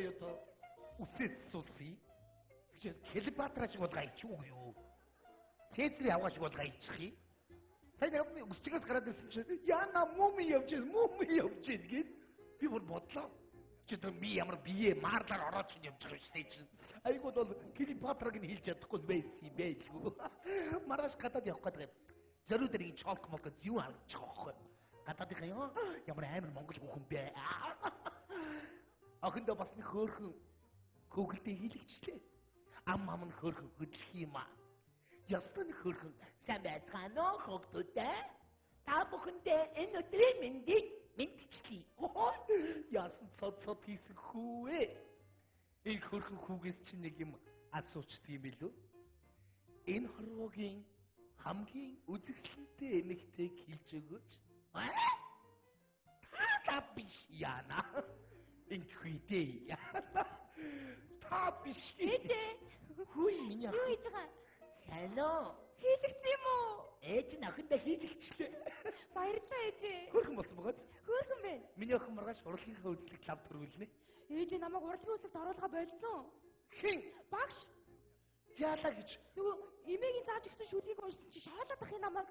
одоо үсээс суусъя. гэж Клеопатра шиг болгоо ичүү юу? Цэцэр яваа шиг болгоо ичих юм. Сайн яг үсчгээс гараад ирсэн чинь яна муми явж гээд би бүр бодлоо. Чи би ямар бие маарлаар ороод чинь явж байгаа шүү дээ чинь. Айгууд бол Клеопатраг нь хэлж чадахгүй байсан юм байлгүй. Маргааш гадаад явах гэдэг. Зориуд дэрийн чолк молк юу алчих واخхой. Гадаад гаяа ямар амар монгол хүүхэн бэ. Охиндоо бас нэг хөөрхөн хөөгөлтэй хийлэгчлээ. Ам нь хөөрхөн хөдлөх юм аа. Ястан хөөрхөн сайн байцгаана уу хөгтөдөө? Та бүхэндээ энэ өдрийн мэндийг мэдчихье. Яасан цод хийсэн хүү ээ. Энэ хөөрхөн хүүгээс чинь нэг юм асуучдаг юм билүү? Энэ хорвоогийн хамгийн үзэсгэлэнтэй эмэгтэйг хэлж өгөөч. Та биш яана. Энэ хүйдээ. Та биш. Хүй миний ах. Юу хийж байгаа? Сайн уу? Хийлэгцсэн юм уу? Ээж нь охиндоо хийлэгчлээ. Баярлалаа ээжээ. Хөрхөн болсон байгаа. Хөөрхөн бэ? Миний охин маргааш урлагийнхаа үзлэг лав төрүүлнэ. Ээжээ намайг урлагийн үзэлд оруулахаа болцсон. Хин Багш. яалаа гэж. Нөгөө эмээгийн зааж өгсөн шүлгийг уншсан чи шаалаад ах юм намайг.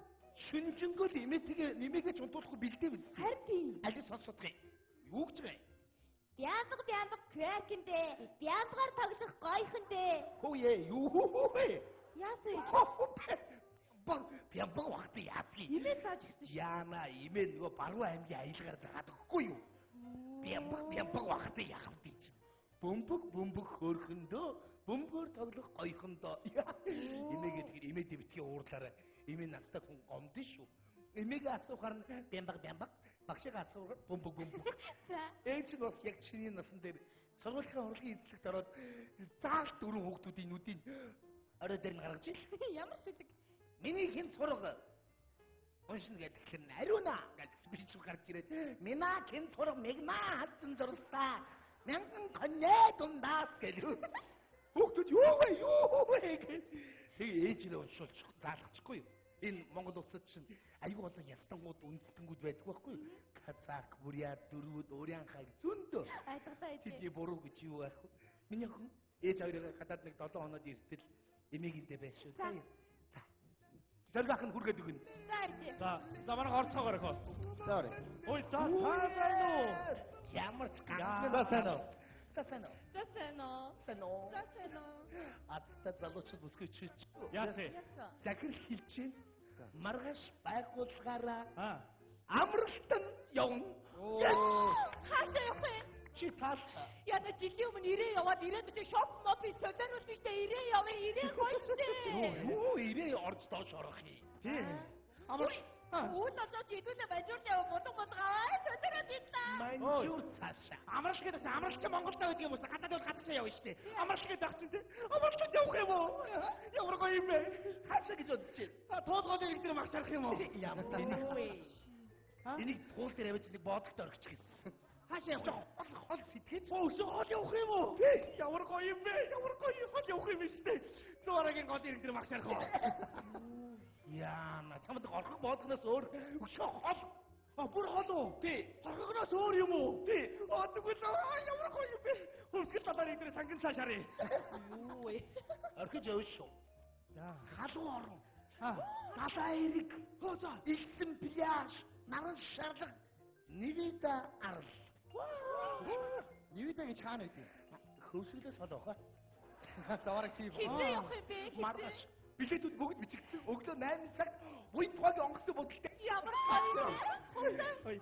Шүнжэнгөл нэмээгээ чунтуулахгүй бэлдээ биз. Харин тийм. Аль сонсох юм. Юу гэж байгаа юм? Бямбаг квакэндээ. Бямбагаар тоглох гойхондээ. Хөөе юу вэ? Яасан? Бямбаг вахтай яадгийг. Имээ зааж өгсөн шүү. Яана имээ нөгөө баруун аймгийн аялгаар заадаг гэхгүй юу? Бямбаг вахтай яахав гэж. Бөмбөг хөөрхөндөө бөмбөөр тоглох гойхондоо. Имээ гэдэг имээ дэвтгийн уурлаараа имээ настай хүн гомдсон шүү. Имээгээ асуухаар нь бямбаг багшиг асуухаар бөмбөг. Ээж нь бас яг чиний насан дээр сургуулийн урлагийн эзлэгт ороод заал дөрөв хүүхдүүдийн нүдийг орой дээр нь гаргаж ил. Ямар шүлэг. Миний хэн сурга уншина гэдэг нь ариуна гэж спич гарч ирээд мина хэн сурга мегма хатсан дурсаа мянган коньяк дундаас гэлөө. Хүүхдүүд юу вэ гэж. Ээж нь уншуулж заалгачихгүй юу? Энэ Монгол улсад чинь аюу олон ястангууд үндэстэнгүүд байдаг байхгүй юу? Казак, бурят, дөрвүүд, урянхай зөндөө. Айдгалаа ээж. Тэдний буруу гэж юу байх вэ? Миний охин ээж хоёроо гадаад нэг 7 хоноод иртэл эмээгиндээ байж шүү. За. Зориг ах нь хүргээд өгнө. За ээж. За манай орцоогоор өхөө. За орой. Ой за сайн уу? Ямар ч ганц сайн уу? Сайн уу? Атста залуучууд өсгөж чиж. Яасан? Захир хэлчихээн. Маргааш байгууллагаараа амралтанд явна. Хаашаа явах вэ? Чи тал. Яна жилийн өмнө ирээ яваад ирээд чи шоп мопи солиоруулсан штэ ирээ яваа ирээ гоё штэ. Юу ирээ орж доош орох юм. Амралт. Ууж очиж идүүлээ бажуур яваа болгоосгаа солиороод ирсэн. Манжуу цаашаа. Амралт гэдэг чинь амралт чинь Монголд байдаг юм уу? Гадаад бол гадаашаа явна штэ. Амралт гэдэг чинь те. Амралт явах юм уу? Ямар гоё юм бэ? Хаашаа гэж бодож байна. Туулгын нэг дээр маш харах юм уу? Ямар энийг туул дээр авч нэг бодлолд орчих гэсэн. Хаашаа явах? Хол сэтгэж. Хол явах юм уу? Ямар гоё юм бэ? Ямар гоё хол явах юм штэ. Зуураагийн гол ирэг дээр маш харах уу? Яа, чамд орох бодлоноос өөр өшөө хол. Бүр хол уу? Тий. Орхогноос өөр юм уу? Тий. Тэгвэл ямар гоё юм бэ? Хөвсгөл талаар ирэх сангин цаашаарэ. Юу вэ? Орхиж явна шүү. За. Халуун орон. Далаа эрэг. За. Илсэн пляж. Наран шарлаг. Нивида арал. Нивида гэж хаана байдгийг? Хөвсгөлөөс холоох. Завараг тийм. Хизээ явах юм бэ? Маргааш. Билетүүд бүгд бичигдсэн. Өглөө 8 цагт буй тоог онгоцтой бодолтой. Ямар гоё. Ой.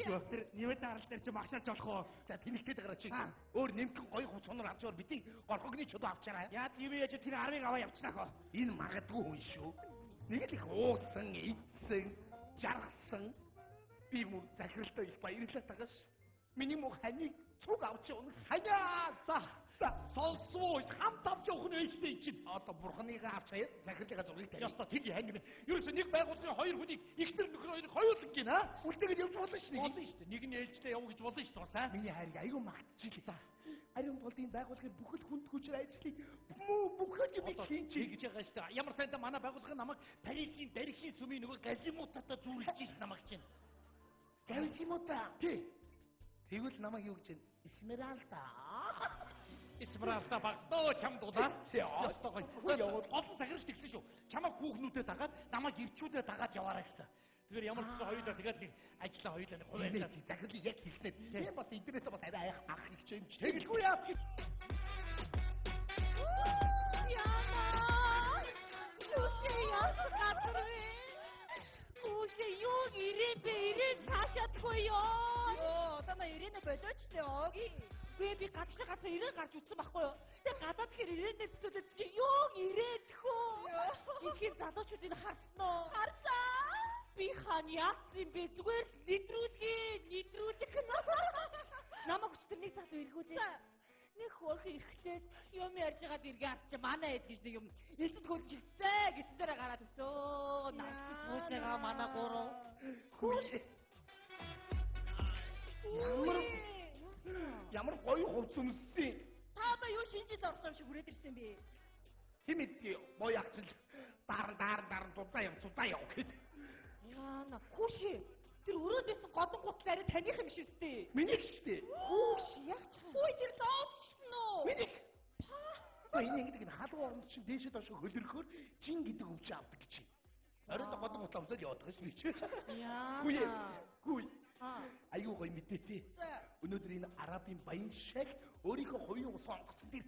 Доктор, нэмээд арал дээр чи магшаарч болох уу? За тэнэгтэй гараа чи. Өөр нэмхэн гоё хувц сонор авчаар бидний горхогны чудуу авчаарай. Яа тийм яаж тэр 10-ыг аваа явчихнаа хоо. Энэ магадгүй хүн шүү. Нэг л их уусан, идсэн, жаргасан. Би мөр захиралтай их баярлалаа тагаш. Миний мөх ханыг цуг авч явна. Ханаа. За сонсоо хамт авч явах нь ээжтэй чинь. Одоо бурханыгаа авч хаяа захирлынхаа зургийг тавь. Яста тэг хангина. Ерөөсөө нэг байгууллагын хоёр хүнийг ихтер нөхөр хоёрыг хоёулан гинэ. Үлдээгээд явж болно шүү дээ. Болно шүү дээ. Нэг нь ээлжтэй явах гэж болно шүү дээ. Бас аа. Миний хайрыг аюу магтчихлээ. За. Ариун болдын байгууллагын бүхэл хүнд хүчээр ажиллахыг бүхэл юм хийж гэж байгаа шүү дээ. Ямар сайнта манай байгууллага намайг Парисын дархийн сүмийн нөгөө газимутата зүүрлэж ирсэн намайг чинь. Газимута. Тий. Тэгвэл намайг юу гэж Эсмералда. Эсмералда багтоо чамдуулаа. Ястогой. Олон сахирч тэгсэн шүү. Чамаа хүүхнүүдэд дагаад, намайг ирчүүдэд дагаад яваарай гэсэн. Тэгэхээр ямар ч хоёулаа тэгээд нэг ажиллаа хоёулаа нэг хуваарьлаа. Захирлыг яг хэлснээр. Тийм бас эднээс бас арай ах их ч юм. Тэгэлгүй яа. Яна. Юусе ясгатэрвэ. Үгүй юу ирээд цаашаадгүй ёо. Одоо на ирээд болооч тээ ооги. Би гадшаа гацаа ирээд гарч утсан байхгүй юу? Тэгээ гадаад тэр ирээнээс төлөд чи юу ирээдхөө. Ихий залуучуудыг харсан уу? Харсан. Би хаан яасан бэ? Зүгээр нитрүүлэх. Намайг өчтөрний цаад эргүүлээ. Нэг хөөрхөн ирэхлээр юм ярьж байгаад эргээ авчаа манай эд гэж нэг юм элдэд хөрж ирсэн гэсэн дээр гараад өсөө. Намайг сууж байгаа манай гурав. Ямар гоё хувц өмссөн. Та ба юу шинжил орсон шиг хүрээд ирсэн бэ? Хэмэдгүй гоё ахчил дар дудаа яв гэд. Яна хүүшээ. Тэр өрөөдөөсөн годон гутал арай таних юм шиг үстэй. Миний штэ. Хүүш яг ч. Үй тэр зоодчихсон уу? Миний. Энэ ингэдэг халуун оронд чинь дээшээ доош хөлөрөхөөр жин гэдэг өвч авдаг гэж. Оройд годон гутал амсаад яваад гэж би. Яна. Гүй. Аюу гоё мэдээтэй. Өнөөдөр энэ арабын баян шах өөрийнхөө хувийн ус онгоцсон дээр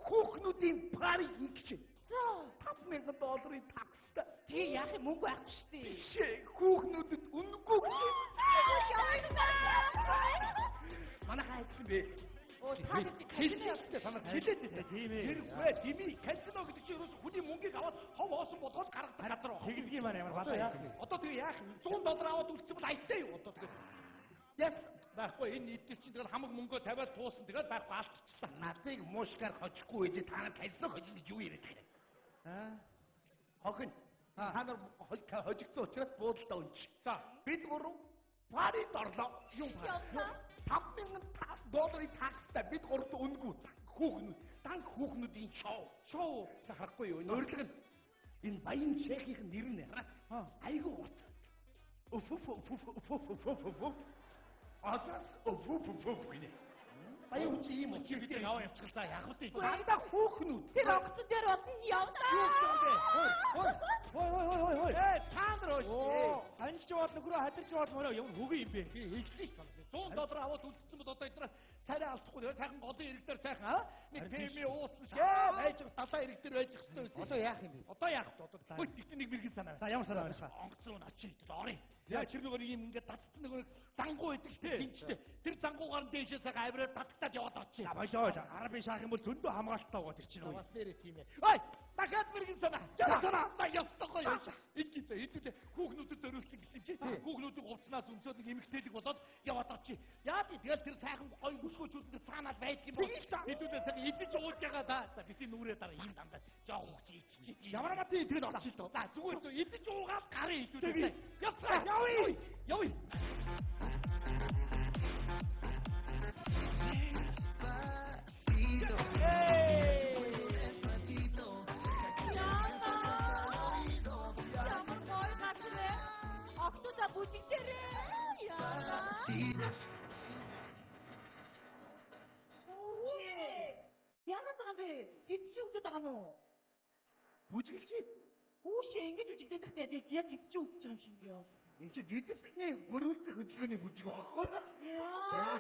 хүүхнүүдийн пари хийх гэж. $5,000 такстай. Тэгээ яах юм мөнгө байхгүй штэ. Биш хүүхнүүдэд үнэгүй гэж. Манай хайцсан бэ. Оо та чи казино явсан санаа хэлээдсэн тийм ээ. Тэргүй дими казино гэдэг чинь ерөөс хүний мөнгийг аваад хов оосон бодгоод гаргадаг газар байна. Тэгэлгүй маань ямар баdaa. Одоо тэгээ яах юм? $100 аваад үлдсэн бол айтай юу одоо тэгээ. Яс байхгүй энэ нийтлэл чинь тэгэл хамаг мөнгөө тавиад туусан тэгээд байхгүй алдчихсан. Надыг муушгаар хожихгүй ээж та нар казино хожих гэж юу яриад байна? Хохин. Та нар хожигдсон учраас буудалтай унч. За бид гурав парид орлоо. Юу $5,000 такстай бид гуравт үнгүй хүүхнүүд. Данк хүүхнүүдийн шоу. Харахгүй юу? Өөрлөг нь энэ баян шейхийн нэр нь яраа. Айгуу урт. Атас гинэ. Баян чи юм чи бид яваа явчихлаа яах вэ? Дандаа хүүхнүүд. Тэр огцон дээр болсон явдаа. Ой. Таандроош. Анч бод нөхрөө хадирч бод мөрөө юм хөгүй юм бэ? Хэлсэн шүү дээ. $100 аваад үлдсэн бол одоо эднээс царай алдахгүй сайхан голын ирэг дээр сайхан нэг пэми уусан шээ байж талаа ирэг дээр байж хэвчээ байсан. Одоо яах юм бэ? Одоо яах вэ? Одоо хөөе тэгтээ нэг мэрэгэн санаа. За ямар санаа байна? Онгоцруу очиж орё. Яа чир нөгөө юм ингээд татсан нөгөө зангуу байдаг шүү дээ. Тэр зангуугаар дээшээ сайхан авираа татгатаад яваад очив. За болоо. Арабын шаах юм бол зөндөө хамгаалттай байгаа тэр чинь. Бас нэрээ тийм ээ. Ой! Дахиад мэрэгэн санаа. Та явтахгүй яа. Эдгээр хүүхнүүдэд зориулсан гэсэн чи хүүхнүүдийн хувцснаас өмсөд нэг эмэгтэйлэг болоод яваад очив. Яа тэгэл тэр сайхан гоё бүсгүүчүүд цаанаас байдаг юм бол хэдүүлээ сайхан идэж ууж байгаа да. За бисийн нүрээ дараа ийм дандаа жоох хугацаа иччих. Ямар мати тэгэл очив тоо. За зүгээр идэж уугаад гарын хэдүүлээ. Явъя. Октода бүжигдэрээ. Яна таамbe эцэг үсэт байгаа мó. Бүжиглж. Хүүшээ ингэж үжигдэх тэгээд яг эцэг үсэж байгаа юм шиг яа. Энд чи дэдсний хөрөлцөх хөдөлгөөний бүжиг байхгүй. Яна.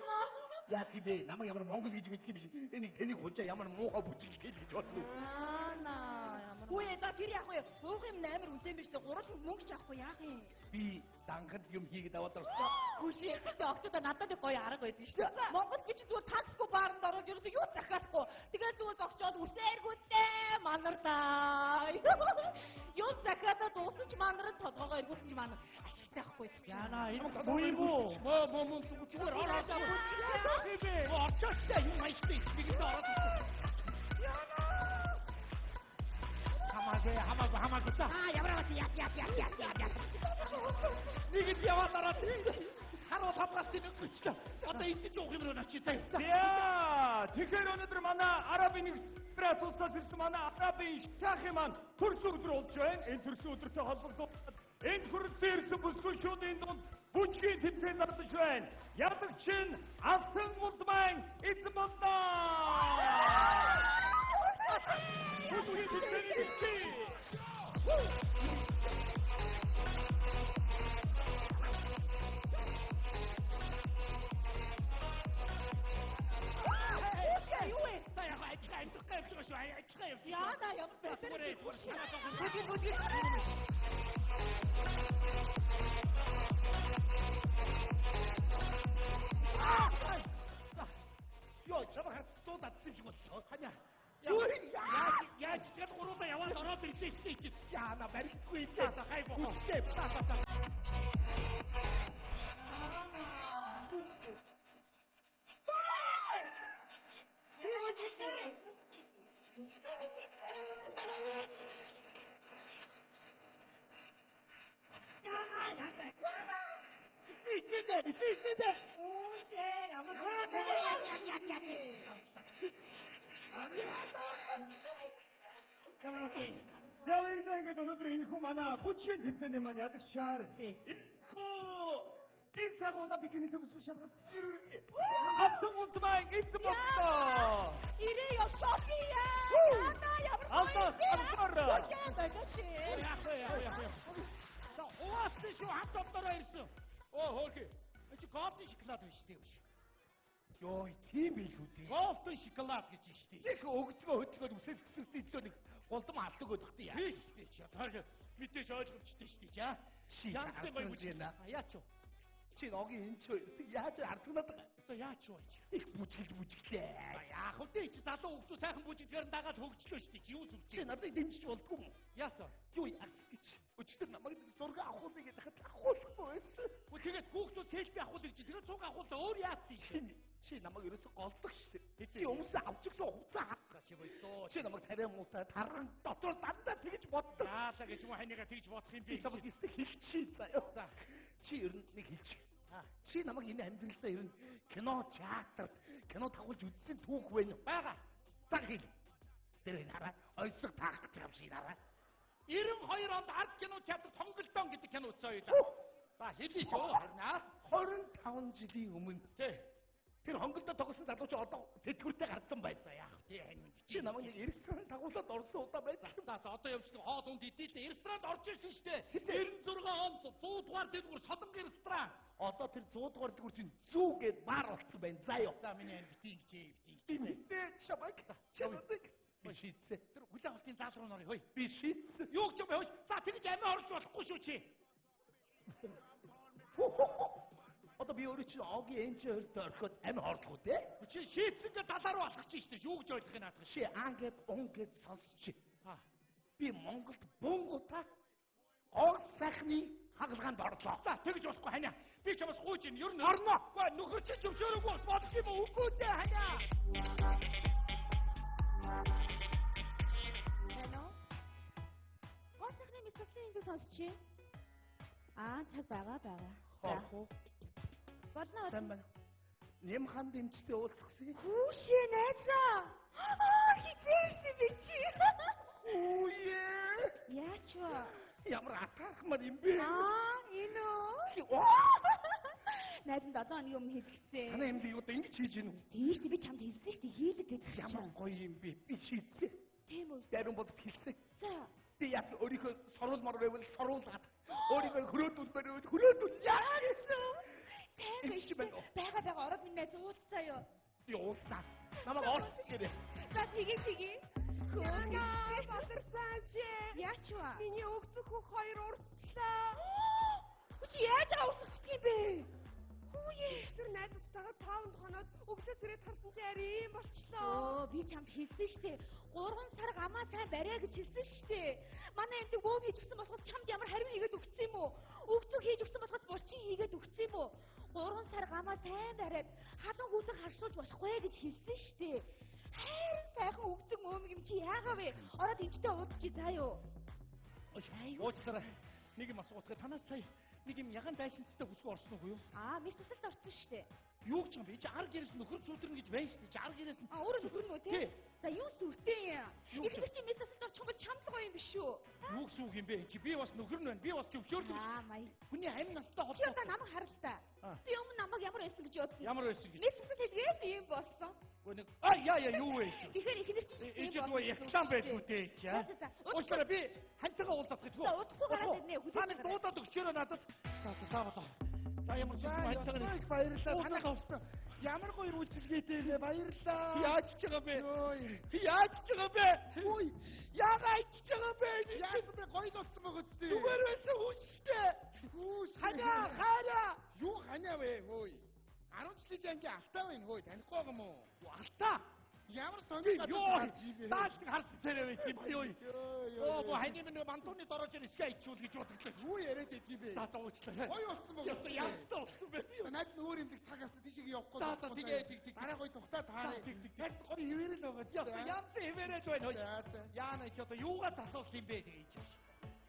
Яа тийм намайг ямар монгол гэж мэдэх юм шиг. Энийг тэнийг хужаа ямар муухай бүжиг гэж бодлоо. Яна. Үе та тэр яах вэ? Уух юм амар үнэтэй биш үү? 3 мөнгө ч авахгүй яах юм? Би дангад юм хийгээд аваад орсон. Хүүшээ ихтэй октод надад гоё арга байдаг шүү дээ. Монгол би чи зүгээр таксгүй бааранд ороод ерөөсөө юу захиахгүй. Тэгээд зүгээр зогсоод үсээргүүтээ манардаа. Юу захиад дуусч манард толгоогоо эргүүлж манар. Ашигтай ахгүй. Яна энэ муу юм уу? Муу зүгээр ороод аваа. Очоочтой юм айхтэй. Бигэд ороод. Яна. Хамаагүй та. Яваа яа. Бигэд яваад ороод. 너 바빠스는 진짜 어떤 인지 조금으로 나 진짜. Ya, тэгэхээр өнөөдөр манай Арабын Экспресс улсаас ирсэн манай Арабын шахи маань төрс өдөр болж байна. Энэ төрс өдөртэй холбогдуулаад энэ хүрэлцэн ирсэн бүсгүй шуудын дунд бүжгийн тэмцээн зарлаж байна. Ялагч нь Асан улман эзэн боллоо. Бүжгийн тэмцээний эцэг. 야, 나 여기 배터리 야, 저거 또 다치 죽었어. 하냐? 야, 진짜 고로다 야와 너라도 있지. 야, 나 말고 있다. 자, 가이고. За баярлалаа ингээд өнөөдөр энэ хүн манай бүжгийн тэмцээний маань ялагчаар энэ цагуудаа бидний төгсгөл шалгалт Асан улман эзэн боллоо. 이래요, 소피야. 나 Алдар. 자, 오아스쇼 한top 떨어 있어. 허기. 이제 거기 시클라도 시대. Йоо, тийм илүү дээ. 거기 시클라 гэж штий. Яг өгцгөө хөтгөөд үсэсгсэн эзлөө нэг голдом алдаг өгдөгтэй яа. Тий, тарга мэдээж ойлгомжтой штий жаа. Янзтай гоё бүжина. Яач вэ? Чи ногийн энэ ч яаж ардагнаад байгаа. Одоо яач вэ? Их бүжиглээ. Яах вэ? Чи залуу хүмүүс сайхан бүжигдгээр дагаад хөгжлөө штий. Юу зүг Чи надад дэмжиж болдгүй юм. яасан? Юу яах гэж. Өчтөр намайг зураг авахыг дахиад авахгүй байсан. Тэгээд хүүхдүүд селфи авах гэж тэгээд цуг авах өөр яатсан. Чи намайг ерөөсө голдог шүү дээ. Чи өмсө авчихсан хугацаа авах Чи боёо. чи намайг тариа муутай таран дотор дандаа тэгж боддог. Яалаа гэж юм ханийга тэгж бодох юм Би би. намайг ихтэй хэлчихье заяа. За. Чи ер нь нэг хэлчих. Чи намайг энэ амьдралдаа ер нь кино, театр, кино тавуулж үзсэн түүх вэ? Бага. Цаг хэл. Тэр энэ хараа ойсог таах гэж юм шиг хараа. 92 онд арт кино театр Тонголтон гэдэг кино үзсэн юу? За хэлээ шүү. Харнаа. 25 жилийн өмнө Тий. тэр Хонголдо тогсон залууч одоо тэтгэвртэй гарсан байна. За яах вэ? Хань минь. Чи намайг нэг ресторан тагуулаад орсон удаа байж. За одоо явж хоол унд идэлээ. Ресторанд орж ирсэн шүү дээ. 96 онд 100 дугаар дэдгүүр Солонгын ресторан. Одоо тэр 100 дугаар дэгүр чинь зүү гээд бар болцсон байна. Заа юу. За миний ань битгий гэж. Инээ шабак. Чамдаг. Би шийдсэн. Тэр хүлэн авалтын заалруу норыг хөөе. Би шийдсэн. Юу гэж юм бэ? За тэгж амиа орж болохгүй шүү чи. Одоо би өөрөө чи огийн энчээр орхиод амь хорлох үү те? Чи шийдсэндээ далаар болох чи шүү дээ. Юу гэж ойлгох юм наадах. Чи ангет онгет сонсч. Аа. Би Монголд бунгута орс сайхны хагалгаанд орлоо. За тэгж болохгүй ханиа. Би чамаас гуйж ин ер нь орно. Гэхдээ нөхөр чи зөвшөөрөөгүй бодох юм уу? Үгүй дээ ханиа. Hello? Госхны мэдсэн энэ сонсч. Цаг байгаа. Хоо. Болно. Сайн байна. Нэм хан дэмжтэй уулзсан. Хүүшээ найзаа. Хизээш би чи. Үе. Яач вэ? Ямар атаархмаар юм бэ? Энэ үү? Найзанд одоо нэг юм хэлсэн. Танай юм би юу ингэж хийж гинүү? Тийш би чамд хэлсэн шүү дээ. Хийлэг гэж. Ямар гоё юм бэ? Би шийдсэн. Тийм үү? Дарин бодод хэлсэн. За. Би яг өөрийнхөө соруулмаар байвал соруулаад өөрийнхөө хөрөөдүүл яа гэсэн. Сайн биш. Бага ороод минь найз уулзаа юу? Би уулзаа. Намайг орчихгээрэй. За тэгээ. Яна батарсан чи. Яач вэ? Миний өгцөх хөх хоёр урсчлаа. Чи яаж авчихсан юм бэ? Хүүе, тэр найзтайгаа 5 хоноод өгсөс ирээд харсан чи ари юм болчлоо. Би чамд хэлсэн штэ. 3 сар гамаа сайн барай гэж хэлсэн штэ. Манай эмч өө хийж өгсөн болохоос чамд ямар хариу хийгээд өгсөн юм уу? Өгцөг хийж өгсөн болохоос булчин хийгээд өгсөн юм уу? 3 сар гамаа сайн бариад халуун хүүсэг харшуулж болохгүй гэж хэлсэн штэ. Хайр сайхан өгцөг өөмг юм чи яагаа вэ? Ороод эмчтэй уудчих заа юу. Уучлаарай. Нэг юм асуух танаас сая нэг юм ягаан дайсанцтай хүсгүй орсон уу юу? Мессэлд орсон шүү дээ. Юу гэж юм бэ? Чи арга гэрээс нөхөр зүудрэн гэж байна шүү дээ. Чи арга гэрээс Өөрөө нөхөр мө тий? За юу сүртэй юм? Юу Их нэрчийн мессэлд орчих юм бол чамд гоё юм биш үү? юу гэсэн үг юм бэ? Чи би бас нөхөр нь байна. Би бас зөвшөөрлөг. Мая. Хүний амь настай Чи одоо холбоотой. намайг харалтаа. Би өмнө намайг ямар байсан гэж бодсон. Ямар байсан гэж? Мессэлд хэлгээд ийм болсон. Гүн нэг яа юу вэ? Тэгэхээр их нэрчийн Энд юу яхлан байлгүй дээ чи. Уучлаарай би ханцгаа уулзах гэж. За удахгүй гараад ирнэ. Та нэг дуудаад өгчөөрөө надад. За болоо. За ямар ч юм ханцгаа Их баярлалаа. Танах авсан. Ямар гоё үйлчилгээтэй вэ? Баярлалаа. яаж ч байгаа бэ? Яаж ч байгаа бэ? Үй яагаад ч байгаа бэ? Яаж бэ? Гоё болсон байгаа ч тийм. Зүгээр байсан хүчтэй. Хүүш. Ханаа. Юу ханаа вэ? Хөөе. 10 жилийн ангийн алтаа байна хөөе. Танихгүй байгаа мó? Алтаа. Ямар сонгож Тааш харсан тэрэ вэ юм юу? Оо хань минь мантууны дорож ирсгээ ичүүл гэж бодглоо. юу яриад байдгийг бэ? За уучлаарай. Гоё болсон байгаа. Ястаа болсон байх. Наад нүүр юм цаг авсан тийшээ явахгүй. За тэгээ Дараа гоё тухтаа таарай. Яг гоё хിവэрэл байгаа. Яан хിവэрэж байна. За. Яана ч одоо юугаар засуулах юм бэ гэж.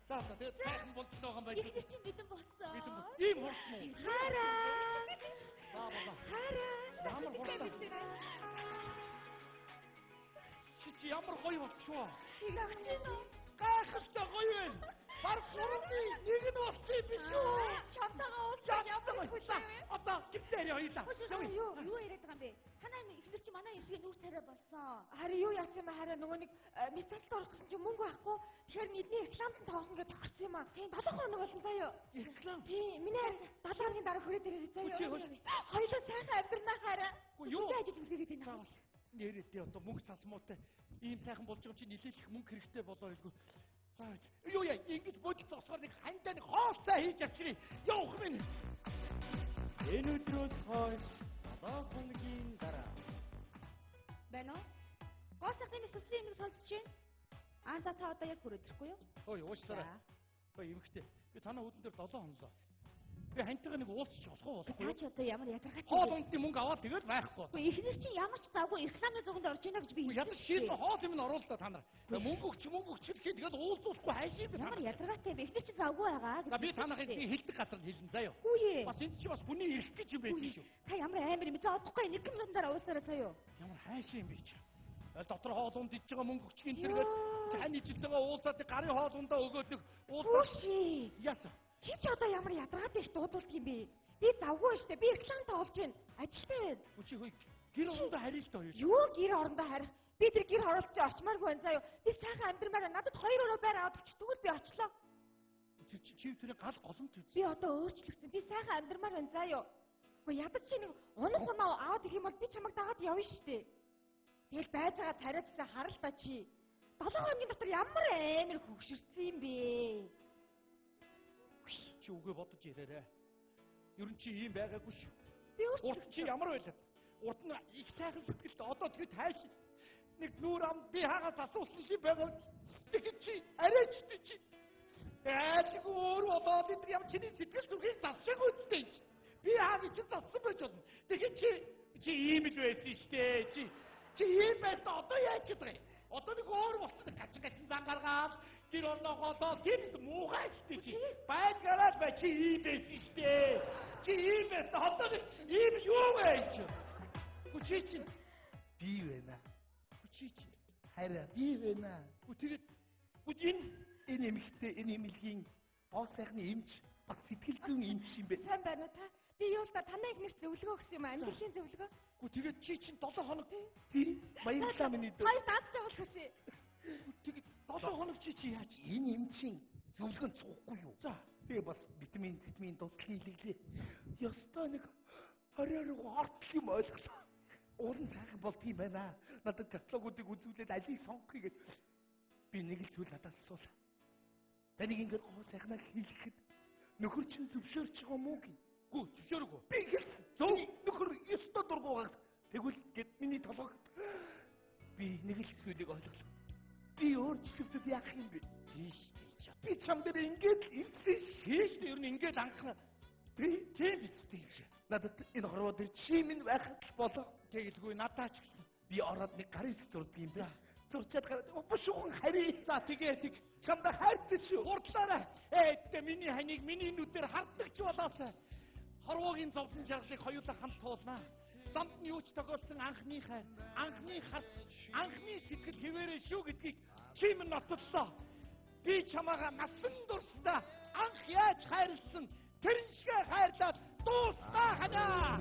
За тэгээ тайхан болчихсон байгаа юм байна. Их нэрчийн бидэн болсон. Ийм хурц муу. Хараа. За болоо. Хараа. Ямар хурцаа. Чи ямар гоё болчихвоо. Гайхалтай гоё байна. Бараг сурны нэг нь болчих юм биш үү? Чамтайгаа уулзах ямар хүлээ. Одоо гитээр хоёлаа. Юу яриад байгаа юм бэ? Танай их нэр чи манай эмчийн нүүр царай болсон. Харин юу яасан юм хараа нөгөө нэг металд орох гэсэн чи мөнгө авахгүй. Тэгэхээр бидний рекламд тоохон гэж тохирсон юм аа. Тийм 7 хоног болсон заяа. Реклам. Тийм миний 7 хоногийн дараа хүрээд ирээд заяа. Хоёулаа сайхан амьдрнаа хараа. Юу? Ажил үзээгээд байна. Нэрэтээ одоо мөнгө цас муутай ийм сайхан болж байгаа чи нилээх мөнгө хэрэгтэй болоо илгүй. За юу яа ингэж бодож зогсохоор нэг хандаа нэг хоолтой хийж авчирыг явах минь. Энэ өдрөөс хойш 7 хоногийн дараа. Байна уу? Гоосхын нэсвсийн нэг сонсож байна. За та одоо яг хүрээд ирэхгүй юу? Ой уучлаарай. Ой эмхтэй. Би танаа хөдөн дээр 7 хонлоо. Би хантайгаа нэг уулзчих болохгүй болохгүй. Та ч одоо ямар ядаргатай. Хоол ундны мөнгө аваад тэгэл байхгүй. Эхнэр чи ямар ч завгүй рекламны зурганд орж ийна гэж би Ядаж шийдвэр хоол юм оруулаа та нар. Мөнгө өгч гэхэд тэгэл уулзуулахгүй хайшиг би ямар ядаргатай бэ? Эхнэр чи завгүй байгаа гэж. За би танахыг би хэлдэг газар хэлнэ заяа. Үгүй ээ. Бас энэ чи бас хүний ирэх гэж юм байх шүү. Та ямар амар юм бэ? Зодохгүй 1 минутын дараа ууснараа заяа. Ямар хайшиг юм бэ чи. Дотор хоол унд иж байгаа мөнгө өгчих энэ тэргээд чааны жилтэйгээ уулзаад гарын хоол ундаа өгөөд уулзаад. Яасан. Чи ч одоо ямар ядаргатай их дуудуулдаг юм бэ? Би завгүй штэ. Би рекламд олж байна. Ажилтай. Үчи хөөе. Гэр орондоо харилтаа хоёр. Юу гэр орондоо харих? Би тэр гэр оролцож очмааргүй байна заяа. Би сайхан амьдрмаар надад 2 өрөө байр аваад өгч тэгвэл би очлоо. Чи тэрийн гал голомт үз. Би одоо өөрчлөгдсөн. Би сайхан амьдрмаар байна заяа. Гэхдээ ядаж чи нэг унах унаа аваад ирэх юм бол би чамайг дагаад явна штэ. Тэгэл байж байгаа тариадсан харалтаа чи. 7 хоногийн дотор ямар амар хөвгшөрсөн юм бэ? Чи үгээ бодож ирээрээ. Ер нь чи ийм байгаагүй шүү. Би Урд чи ямар байлаа? Урд нь их сайхан сэтгэлтэй одоо тэгээд хайш нэг нүүр ам би хагас асуусан шиг байгаа. Тэгээд чи арайчтай чи. Яадаг өөр бодоод идэх юм чиний сэтгэл зүрхийг засшааг үстэй. Би хагас чи зассан байж болно. Тэгээд чи ийм л байсан штэ. Чи ийм байсан одоо яаж чадах юм? Одоо нэг өөр болсон гачин зан гаргаад тэр орногоосоо тийм муухай штэ чи. Байгаад бай чи ийм байсан штэ. Чи ийм байсан одоо ийм юу вэ чи? Хүчич Би байна. хүчич Хараа би байна. тэгээд Энэ эмэгтэй энэ эмэлгийн гоо сайхны эмч бас сэтгэл зүйн эмч юм бэ. сайн байна уу та? Би юу л да танай ихнэрт зөвлөгөө өгсөн юм аа. Амьдралын зөвлөгөө. тэгээд чи чинь 7 хоног Тийм баярлалаа миний дөө. Хоёр дааж байгаа л хүсье. тэгээд 7 хоног чи яаж Энэ эмчийн зөвлөгөө цухгүй юу? За Би бас витамин дуслал хийлээ. Ёстой нэг оройроо хортл юм ойлголоо. Уурын сайхан болдгийм байна. Надад каталогуудыг үзүүлээд алийг сонгохыг би нэг л зүйл надаас асуула. Таныг ингээд гоо сайхнаар хийлгэхэд нөхөр чинь зөвшөөрч байгаа мүү гээ? гүү зөвшөөрөг. Би хэлсэн. Зөв нөхөр ёстой дургуугаар тэгвэл гэд миний толгой. Би нэг л зүйлийг ойлголоо. Би өөрчлөгдөд яах юм бэ? Тийш тийч. Би чам дээр ингээд ирсэн Тийш ер нь ингээд анхна. Тийм биз тийч. надад энэ хорвоо дээр чи минь байх болоо. Тэгэлгүй надаа ч гэсэн. Би ороод нэг гарын зурдаг юм да. Зурчаад гараад бушуухан хари. За тэгээд чамда хайртай шүү. урдлаарай. миний ханыг миний нүдээр хардагч болоосай. Хорвоогийн зовлон жаргалыг хоёулаа хамт туулнаа. Замд нь юу ч тохиолдсон анхны хайр, анхны харц, анхны сэтгэл хэвээрээ шүү гэдгийг чи минь нотлоо. Би чамаага насан туршдаа анх яаж хайрлсан тэрэн шиг хайрлаад дуусна ханаа.